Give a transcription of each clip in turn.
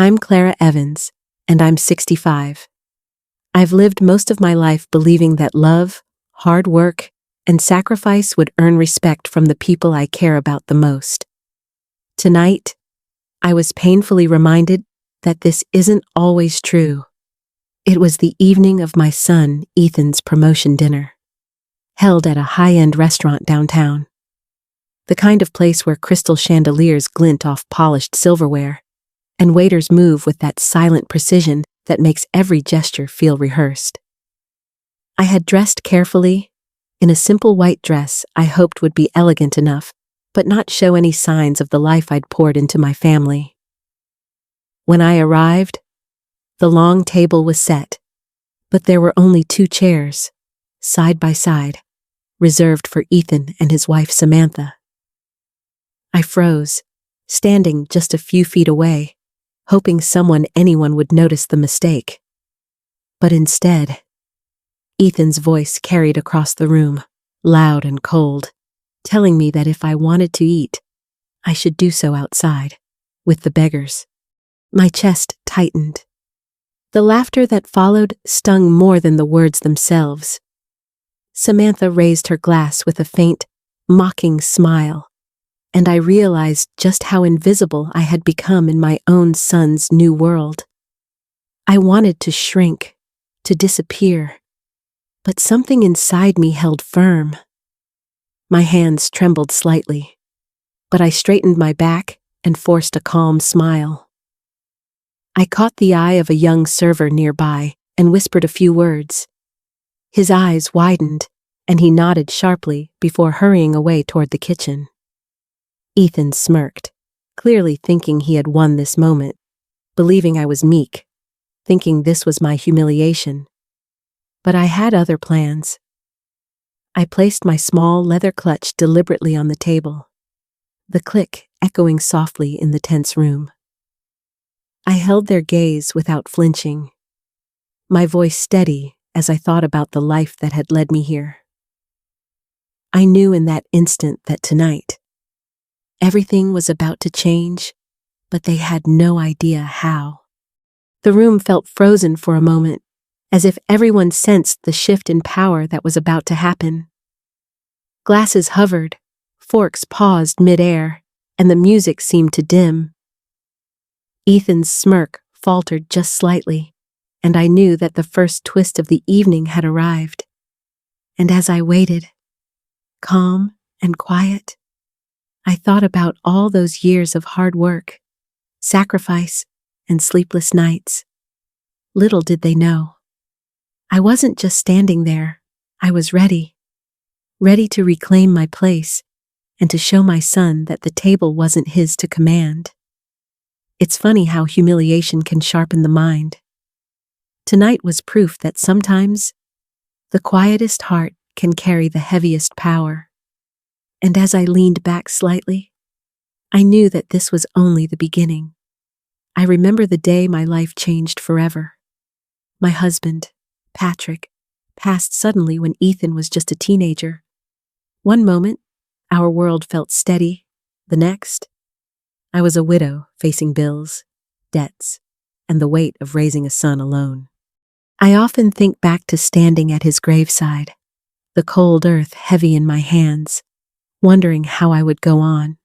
I'm Clara Evans, and I'm 65. I've lived most of my life believing that love, hard work, and sacrifice would earn respect from the people I care about the most. Tonight, I was painfully reminded that this isn't always true. It was the evening of my son Ethan's promotion dinner, held at a high-end restaurant downtown. The kind of place where crystal chandeliers glint off polished silverware, and waiters move with that silent precision that makes every gesture feel rehearsed. I had dressed carefully, in a simple white dress I hoped would be elegant enough, but not show any signs of the life I'd poured into my family. When I arrived, the long table was set, but there were only 2 chairs, side by side, reserved for Ethan and his wife Samantha. I froze, standing just a few feet away, hoping anyone would notice the mistake. But instead, Ethan's voice carried across the room, loud and cold, telling me that if I wanted to eat, I should do so outside, with the beggars. My chest tightened. The laughter that followed stung more than the words themselves. Samantha raised her glass with a faint, mocking smile, and I realized just how invisible I had become in my own son's new world. I wanted to shrink, to disappear, but something inside me held firm. My hands trembled slightly, but I straightened my back and forced a calm smile. I caught the eye of a young server nearby and whispered a few words. His eyes widened, and he nodded sharply before hurrying away toward the kitchen. Ethan smirked, clearly thinking he had won this moment, believing I was meek, thinking this was my humiliation. But I had other plans. I placed my small leather clutch deliberately on the table, the click echoing softly in the tense room. I held their gaze without flinching, my voice steady as I thought about the life that had led me here. I knew in that instant that tonight, everything was about to change, but they had no idea how. The room felt frozen for a moment, as if everyone sensed the shift in power that was about to happen. Glasses hovered, forks paused mid-air, and the music seemed to dim. Ethan's smirk faltered just slightly, and I knew that the first twist of the evening had arrived. And as I waited, calm and quiet, I thought about all those years of hard work, sacrifice, and sleepless nights. Little did they know, I wasn't just standing there, I was ready to reclaim my place and to show my son that the table wasn't his to command. It's funny how humiliation can sharpen the mind. Tonight was proof that sometimes the quietest heart can carry the heaviest power. And as I leaned back slightly, I knew that this was only the beginning. I remember the day my life changed forever. My husband, Patrick, passed suddenly when Ethan was just a teenager. One moment, our world felt steady. The next, I was a widow facing bills, debts, and the weight of raising a son alone. I often think back to standing at his graveside, the cold earth heavy in my hands, wondering how I would go on.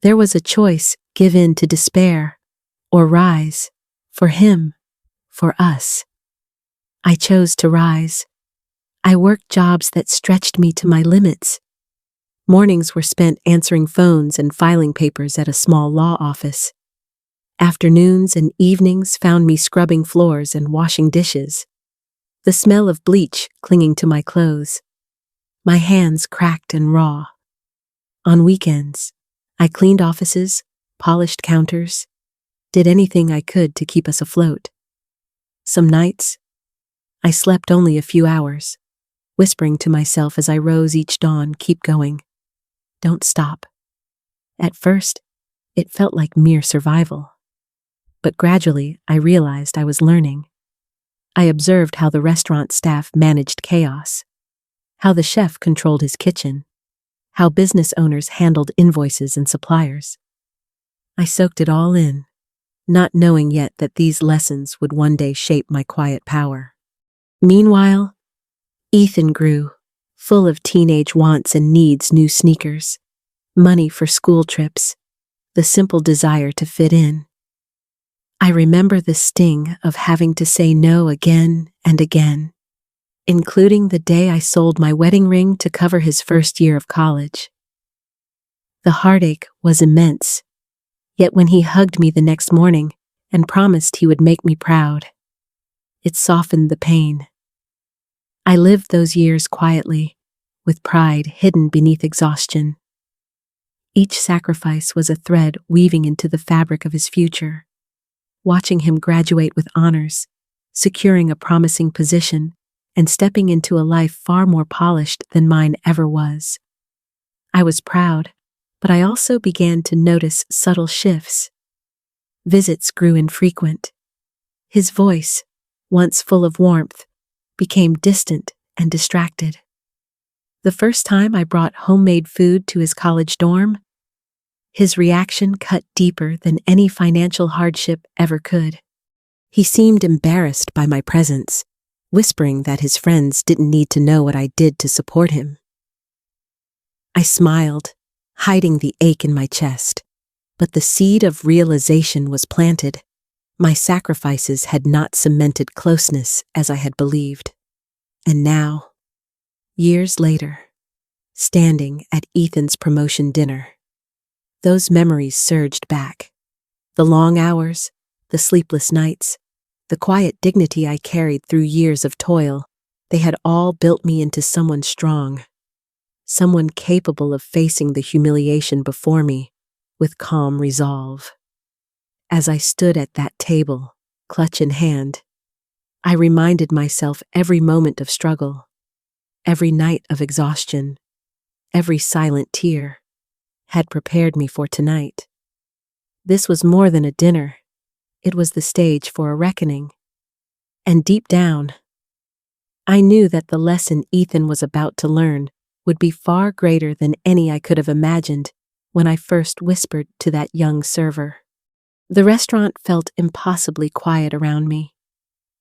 There was a choice: give in to despair, or rise, for him, for us. I chose to rise. I worked jobs that stretched me to my limits. Mornings were spent answering phones and filing papers at a small law office. Afternoons and evenings found me scrubbing floors and washing dishes, the smell of bleach clinging to my clothes, my hands cracked and raw. On weekends, I cleaned offices, polished counters, did anything I could to keep us afloat. Some nights, I slept only a few hours, whispering to myself as I rose each dawn, keep going. Don't stop. At first, it felt like mere survival. But gradually, I realized I was learning. I observed how the restaurant staff managed chaos, how the chef controlled his kitchen, how business owners handled invoices and suppliers. I soaked it all in, not knowing yet that these lessons would one day shape my quiet power. Meanwhile, Ethan grew, full of teenage wants and needs: new sneakers, money for school trips, the simple desire to fit in. I remember the sting of having to say no again and again, including the day I sold my wedding ring to cover his first year of college. The heartache was immense, yet when he hugged me the next morning and promised he would make me proud, it softened the pain. I lived those years quietly, with pride hidden beneath exhaustion. Each sacrifice was a thread weaving into the fabric of his future. Watching him graduate with honors, securing a promising position, and stepping into a life far more polished than mine ever was. I was proud, but I also began to notice subtle shifts. Visits grew infrequent. His voice, once full of warmth, became distant and distracted. The first time I brought homemade food to his college dorm, his reaction cut deeper than any financial hardship ever could. He seemed embarrassed by my presence, whispering that his friends didn't need to know what I did to support him. I smiled, hiding the ache in my chest, but the seed of realization was planted. My sacrifices had not cemented closeness as I had believed. And now, years later, standing at Ethan's promotion dinner, those memories surged back. The long hours, the sleepless nights, the quiet dignity I carried through years of toil, they had all built me into someone strong, someone capable of facing the humiliation before me with calm resolve. As I stood at that table, clutch in hand, I reminded myself every moment of struggle, every night of exhaustion, every silent tear had prepared me for tonight. This was more than a dinner. It was the stage for a reckoning. And deep down, I knew that the lesson Ethan was about to learn would be far greater than any I could have imagined when I first whispered to that young server. The restaurant felt impossibly quiet around me,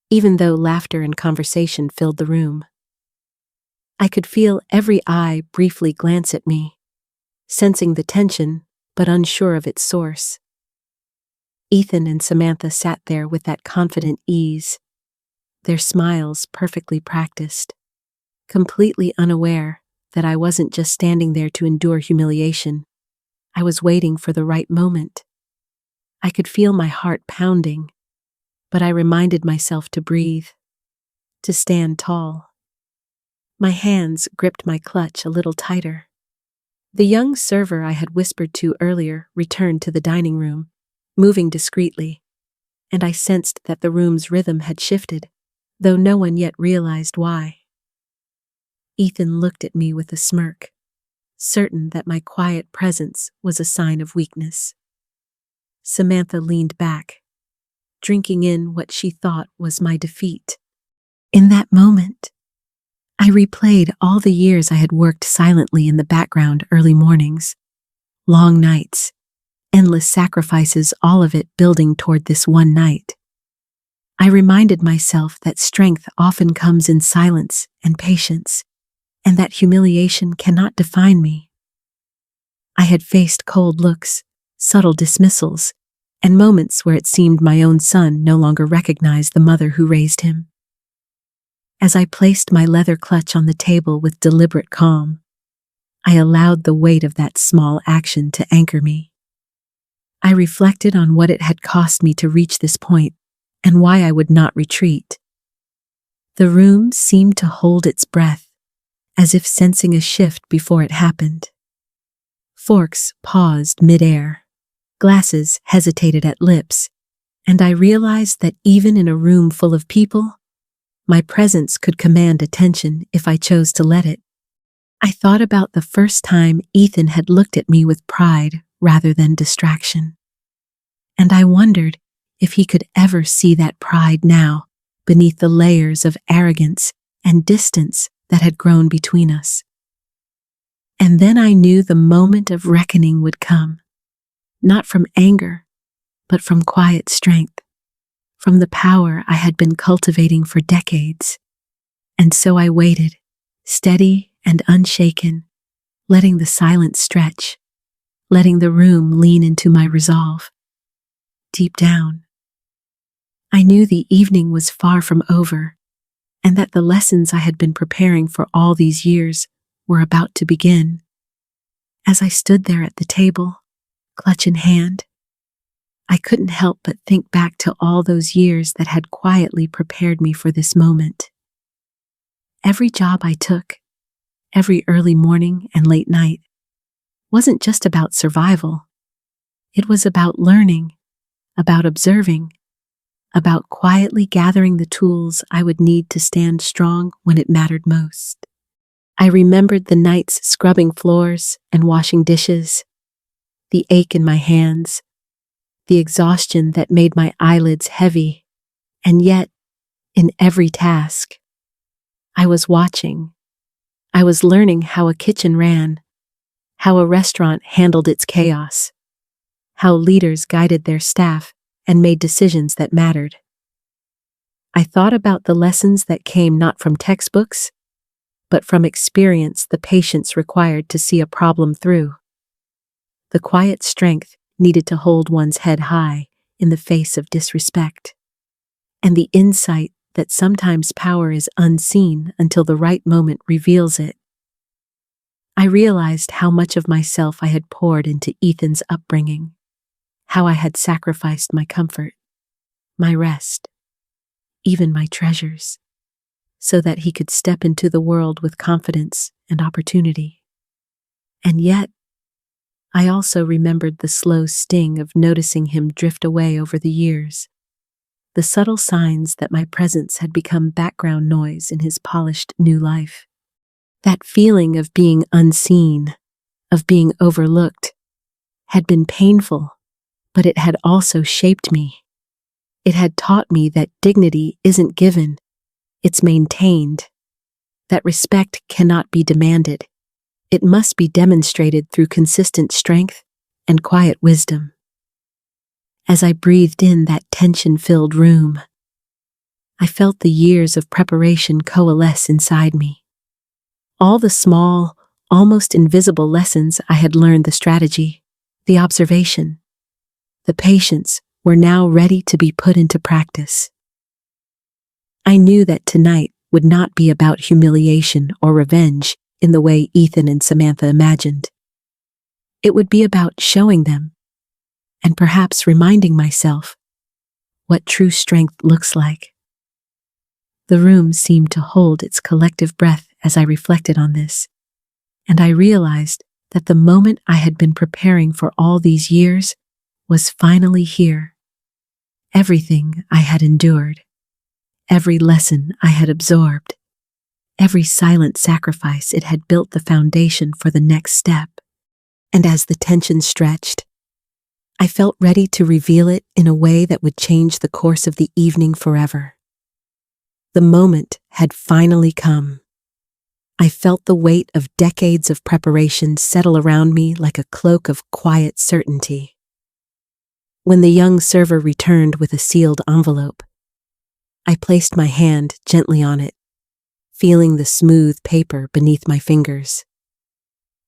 even though laughter and conversation filled the room. I could feel every eye briefly glance at me, sensing the tension but unsure of its source. Ethan and Samantha sat there with that confident ease, their smiles perfectly practiced, completely unaware that I wasn't just standing there to endure humiliation. I was waiting for the right moment. I could feel my heart pounding, but I reminded myself to breathe, to stand tall. My hands gripped my clutch a little tighter. The young server I had whispered to earlier returned to the dining room, moving discreetly, and I sensed that the room's rhythm had shifted, though no one yet realized why. Ethan looked at me with a smirk, certain that my quiet presence was a sign of weakness. Samantha leaned back, drinking in what she thought was my defeat. In that moment, I replayed all the years I had worked silently in the background: early mornings, long nights, endless sacrifices, all of it building toward this one night. I reminded myself that strength often comes in silence and patience, and that humiliation cannot define me. I had faced cold looks, subtle dismissals, and moments where it seemed my own son no longer recognized the mother who raised him. As I placed my leather clutch on the table with deliberate calm, I allowed the weight of that small action to anchor me. I reflected on what it had cost me to reach this point and why I would not retreat. The room seemed to hold its breath, as if sensing a shift before it happened. Forks paused midair, glasses hesitated at lips, and I realized that even in a room full of people, my presence could command attention if I chose to let it. I thought about the first time Ethan had looked at me with pride rather than distraction, and I wondered if he could ever see that pride now beneath the layers of arrogance and distance that had grown between us. And then I knew the moment of reckoning would come, not from anger, but from quiet strength, from the power I had been cultivating for decades. And so I waited, steady and unshaken, letting the silence stretch, letting the room lean into my resolve. Deep down, I knew the evening was far from over, and that the lessons I had been preparing for all these years were about to begin. As I stood there at the table, clutch in hand, I couldn't help but think back to all those years that had quietly prepared me for this moment. Every job I took, every early morning and late night, wasn't just about survival. It was about learning, about observing, about quietly gathering the tools I would need to stand strong when it mattered most. I remembered the nights scrubbing floors and washing dishes, the ache in my hands, the exhaustion that made my eyelids heavy, and yet, in every task, I was watching. I was learning how a kitchen ran, how a restaurant handled its chaos, how leaders guided their staff and made decisions that mattered. I thought about the lessons that came not from textbooks, but from experience, the patience required to see a problem through, the quiet strength needed to hold one's head high in the face of disrespect, and the insight that sometimes power is unseen until the right moment reveals it. I realized how much of myself I had poured into Ethan's upbringing, how I had sacrificed my comfort, my rest, even my treasures, so that he could step into the world with confidence and opportunity. And yet, I also remembered the slow sting of noticing him drift away over the years, the subtle signs that my presence had become background noise in his polished new life. That feeling of being unseen, of being overlooked, had been painful, but it had also shaped me. It had taught me that dignity isn't given, it's maintained, that respect cannot be demanded. It must be demonstrated through consistent strength and quiet wisdom. As I breathed in that tension-filled room, I felt the years of preparation coalesce inside me. All the small, almost invisible lessons I had learned, the strategy, the observation, the patience, were now ready to be put into practice. I knew that tonight would not be about humiliation or revenge in the way Ethan and Samantha imagined. It would be about showing them, and perhaps reminding myself, what true strength looks like. The room seemed to hold its collective breath as I reflected on this, and I realized that the moment I had been preparing for all these years was finally here. Everything I had endured, every lesson I had absorbed, every silent sacrifice, it had built the foundation for the next step. And as the tension stretched, I felt ready to reveal it in a way that would change the course of the evening forever. The moment had finally come. I felt the weight of decades of preparation settle around me like a cloak of quiet certainty. When the young server returned with a sealed envelope, I placed my hand gently on it, feeling the smooth paper beneath my fingers.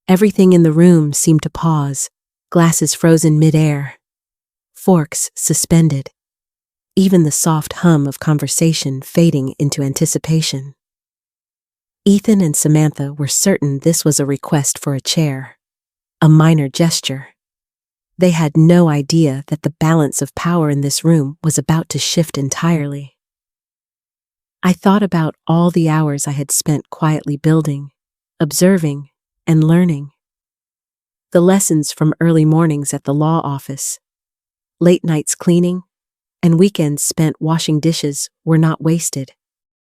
Everything in the room seemed to pause, glasses frozen mid-air, forks suspended, even the soft hum of conversation fading into anticipation. Ethan and Samantha were certain this was a request for a chair, a minor gesture. They had no idea that the balance of power in this room was about to shift entirely. I thought about all the hours I had spent quietly building, observing, and learning. The lessons from early mornings at the law office, late nights cleaning, and weekends spent washing dishes were not wasted.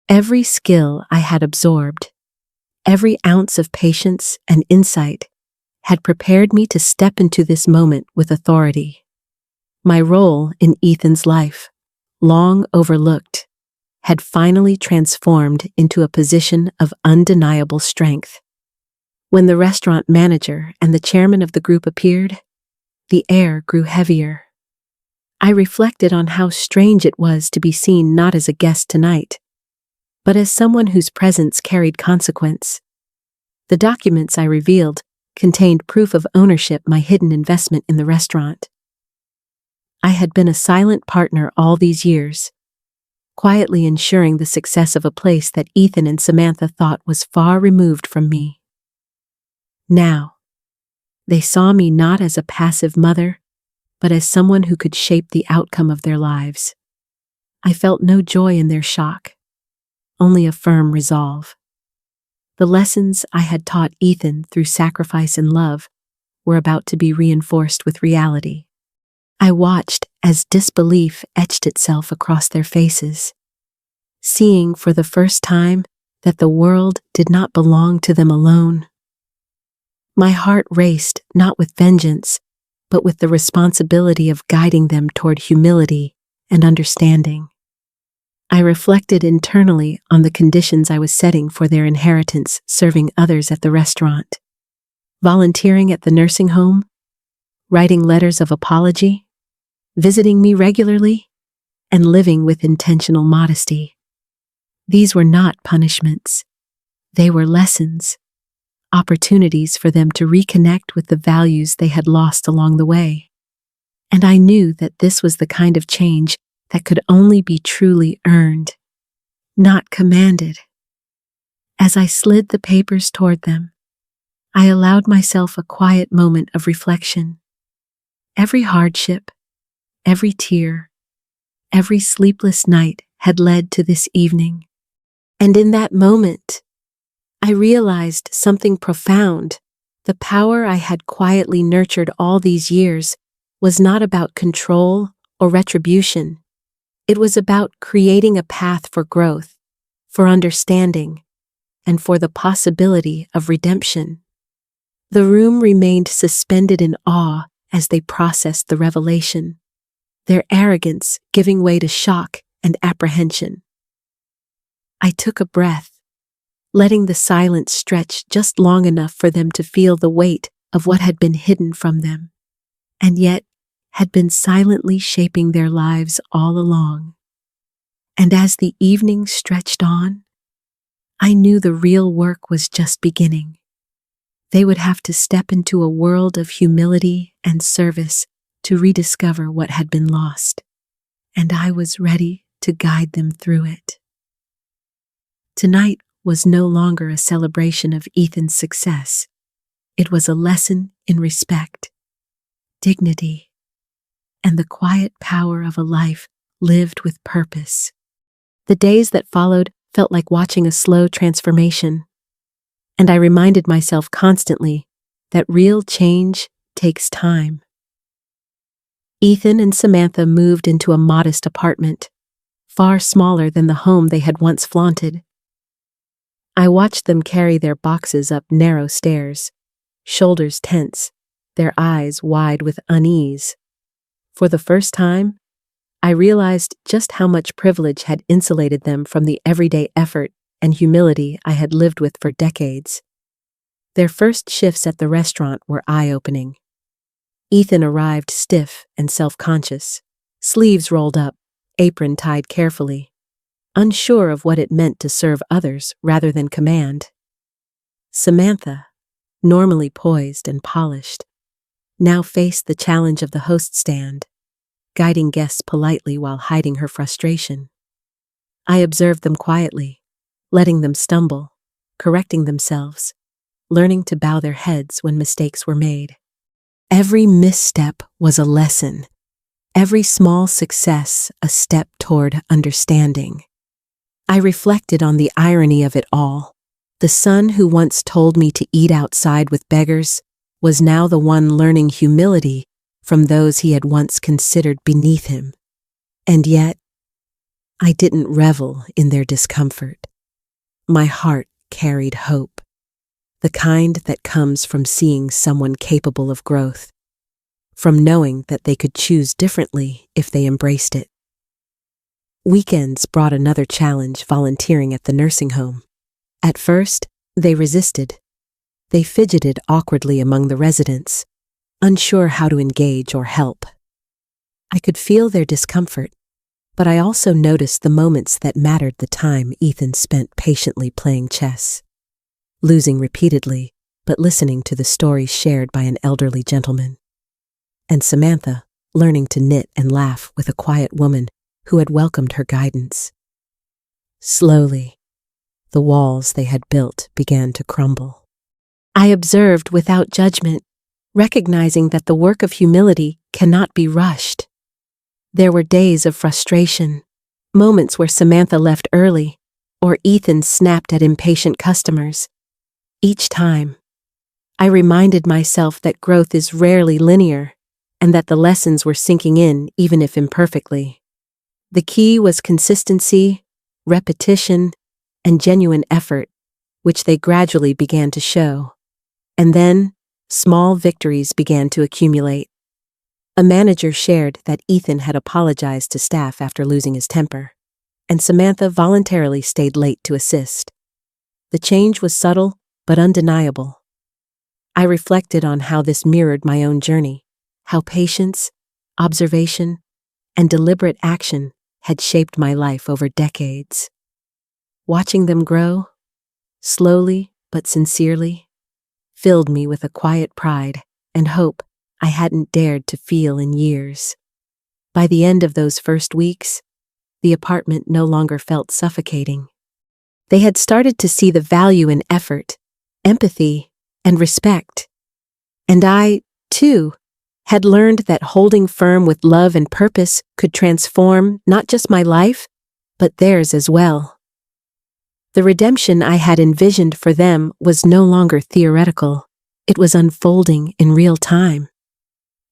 Every skill I had absorbed, every ounce of patience and insight, had prepared me to step into this moment with authority. My role in Ethan's life, long overlooked, had finally transformed into a position of undeniable strength. When the restaurant manager and the chairman of the group appeared, the air grew heavier. I reflected on how strange it was to be seen not as a guest tonight, but as someone whose presence carried consequence. The documents I revealed contained proof of ownership, my hidden investment in the restaurant. I had been a silent partner all these years, quietly ensuring the success of a place that Ethan and Samantha thought was far removed from me. Now, they saw me not as a passive mother, but as someone who could shape the outcome of their lives. I felt no joy in their shock, only a firm resolve. The lessons I had taught Ethan through sacrifice and love were about to be reinforced with reality. I watched as disbelief etched itself across their faces, seeing for the first time that the world did not belong to them alone. My heart raced not with vengeance, but with the responsibility of guiding them toward humility and understanding. I reflected internally on the conditions I was setting for their inheritance, serving others at the restaurant, volunteering at the nursing home, writing letters of apology, visiting me regularly, and living with intentional modesty. These were not punishments. They were lessons, opportunities for them to reconnect with the values they had lost along the way. And I knew that this was the kind of change that could only be truly earned, not commanded. As I slid the papers toward them, I allowed myself a quiet moment of reflection. Every hardship, every tear, every sleepless night had led to this evening. And in that moment, I realized something profound. The power I had quietly nurtured all these years was not about control or retribution. It was about creating a path for growth, for understanding, and for the possibility of redemption. The room remained suspended in awe as they processed the revelation, their arrogance giving way to shock and apprehension. I took a breath, letting the silence stretch just long enough for them to feel the weight of what had been hidden from them, and yet had been silently shaping their lives all along. And as the evening stretched on, I knew the real work was just beginning. They would have to step into a world of humility and service to rediscover what had been lost, and I was ready to guide them through it. Tonight was no longer a celebration of Ethan's success. It was a lesson in respect, dignity, and the quiet power of a life lived with purpose. The days that followed felt like watching a slow transformation, and I reminded myself constantly that real change takes time. Ethan and Samantha moved into a modest apartment, far smaller than the home they had once flaunted. I watched them carry their boxes up narrow stairs, shoulders tense, their eyes wide with unease. For the first time, I realized just how much privilege had insulated them from the everyday effort and humility I had lived with for decades. Their first shifts at the restaurant were eye-opening. Ethan arrived stiff and self-conscious, sleeves rolled up, apron tied carefully, unsure of what it meant to serve others rather than command. Samantha, normally poised and polished, now faced the challenge of the host stand, guiding guests politely while hiding her frustration. I observed them quietly, letting them stumble, correcting themselves, learning to bow their heads when mistakes were made. Every misstep was a lesson, every small success a step toward understanding. I reflected on the irony of it all. The son who once told me to eat outside with beggars was now the one learning humility from those he had once considered beneath him. And yet, I didn't revel in their discomfort. My heart carried hope, the kind that comes from seeing someone capable of growth, from knowing that they could choose differently if they embraced it. Weekends brought another challenge, volunteering at the nursing home. At first, they resisted. They fidgeted awkwardly among the residents, unsure how to engage or help. I could feel their discomfort, but I also noticed the moments that mattered: the time Ethan spent patiently playing chess, losing repeatedly, but listening to the stories shared by an elderly gentleman, and Samantha learning to knit and laugh with a quiet woman who had welcomed her guidance. Slowly, the walls they had built began to crumble. I observed without judgment, recognizing that the work of humility cannot be rushed. There were days of frustration, moments where Samantha left early, or Ethan snapped at impatient customers. Each time, I reminded myself that growth is rarely linear, and that the lessons were sinking in even if imperfectly. The key was consistency, repetition, and genuine effort, which they gradually began to show. And then, small victories began to accumulate. A manager shared that Ethan had apologized to staff after losing his temper, and Samantha voluntarily stayed late to assist. The change was subtle but undeniable. I reflected on how this mirrored my own journey, how patience, observation, and deliberate action had shaped my life over decades. Watching them grow, slowly but sincerely, filled me with a quiet pride and hope I hadn't dared to feel in years. By the end of those first weeks, the apartment no longer felt suffocating. They had started to see the value in effort, empathy, and respect. And I, too, had learned that holding firm with love and purpose could transform not just my life, but theirs as well. The redemption I had envisioned for them was no longer theoretical. It was unfolding in real time.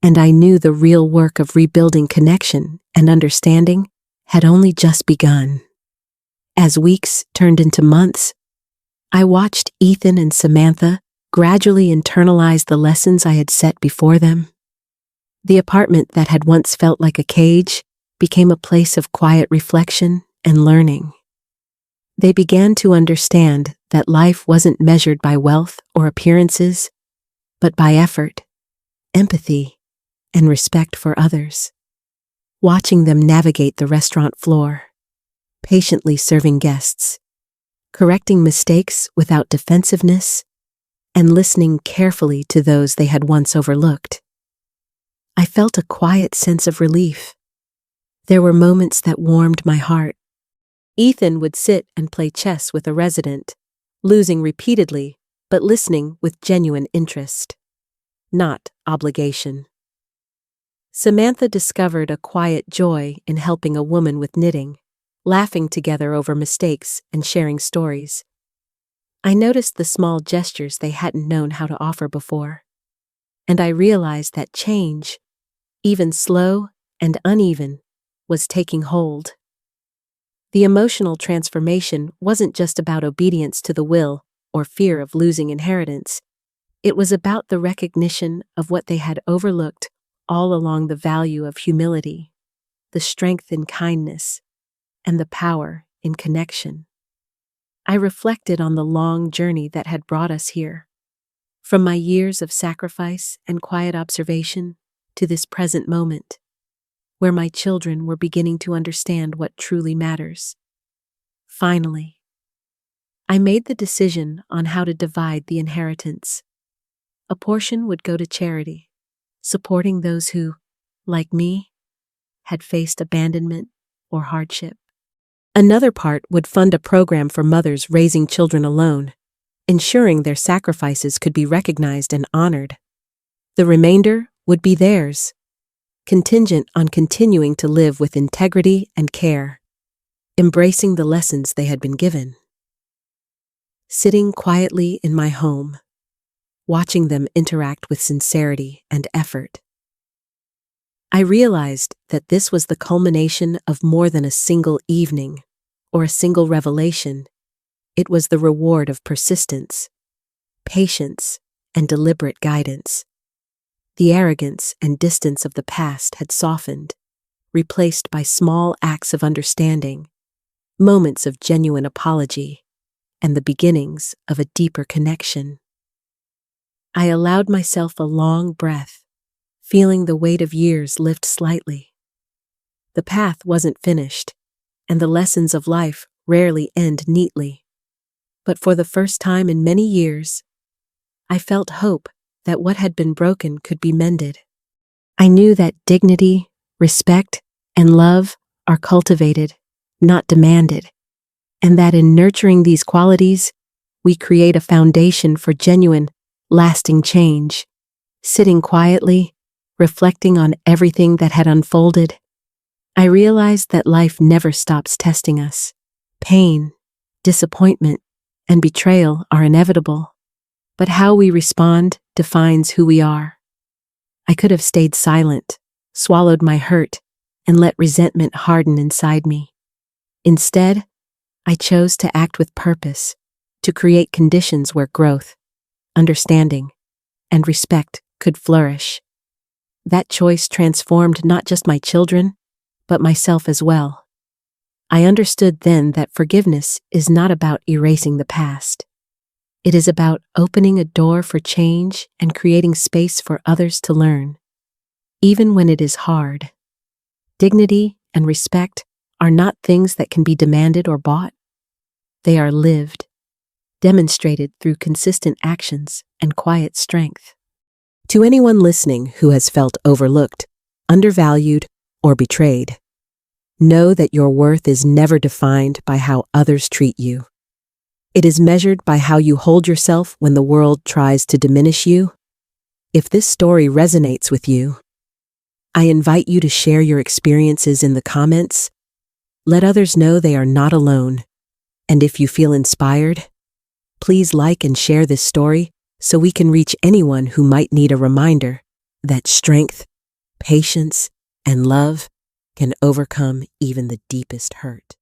And I knew the real work of rebuilding connection and understanding had only just begun. As weeks turned into months, I watched Ethan and Samantha gradually internalize the lessons I had set before them. The apartment that had once felt like a cage became a place of quiet reflection and learning. They began to understand that life wasn't measured by wealth or appearances, but by effort, empathy, and respect for others. Watching them navigate the restaurant floor, patiently serving guests, correcting mistakes without defensiveness, and listening carefully to those they had once overlooked, I felt a quiet sense of relief. There were moments that warmed my heart. Ethan would sit and play chess with a resident, losing repeatedly, but listening with genuine interest, not obligation. Samantha discovered a quiet joy in helping a woman with knitting, laughing together over mistakes and sharing stories. I noticed the small gestures they hadn't known how to offer before, and I realized that change, even slow and uneven, was taking hold. The emotional transformation wasn't just about obedience to the will or fear of losing inheritance. It was about the recognition of what they had overlooked all along: the value of humility, the strength in kindness, and the power in connection. I reflected on the long journey that had brought us here, from my years of sacrifice and quiet observation to this present moment, where my children were beginning to understand what truly matters. Finally, I made the decision on how to divide the inheritance. A portion would go to charity, supporting those who, like me, had faced abandonment or hardship. Another part would fund a program for mothers raising children alone, ensuring their sacrifices could be recognized and honored. The remainder would be theirs, contingent on continuing to live with integrity and care, embracing the lessons they had been given. Sitting quietly in my home, watching them interact with sincerity and effort, I realized that this was the culmination of more than a single evening or a single revelation. It was the reward of persistence, patience, and deliberate guidance. The arrogance and distance of the past had softened, replaced by small acts of understanding, moments of genuine apology, and the beginnings of a deeper connection. I allowed myself a long breath, feeling the weight of years lift slightly. The path wasn't finished, and the lessons of life rarely end neatly. But for the first time in many years, I felt hope that what had been broken could be mended. I knew that dignity, respect, and love are cultivated, not demanded, and that in nurturing these qualities, we create a foundation for genuine, lasting change. Sitting quietly, reflecting on everything that had unfolded, I realized that life never stops testing us. Pain, disappointment, and betrayal are inevitable, but how we respond defines who we are. I could have stayed silent, swallowed my hurt, and let resentment harden inside me. Instead, I chose to act with purpose, to create conditions where growth, understanding, and respect could flourish. That choice transformed not just my children, but myself as well. I understood then that forgiveness is not about erasing the past. It is about opening a door for change and creating space for others to learn. Even when it is hard, dignity and respect are not things that can be demanded or bought. They are lived, demonstrated through consistent actions and quiet strength. To anyone listening who has felt overlooked, undervalued, or betrayed, know that your worth is never defined by how others treat you. It is measured by how you hold yourself when the world tries to diminish you. If this story resonates with you, I invite you to share your experiences in the comments. Let others know they are not alone. And if you feel inspired, please like and share this story so we can reach anyone who might need a reminder that strength, patience, and love can overcome even the deepest hurt.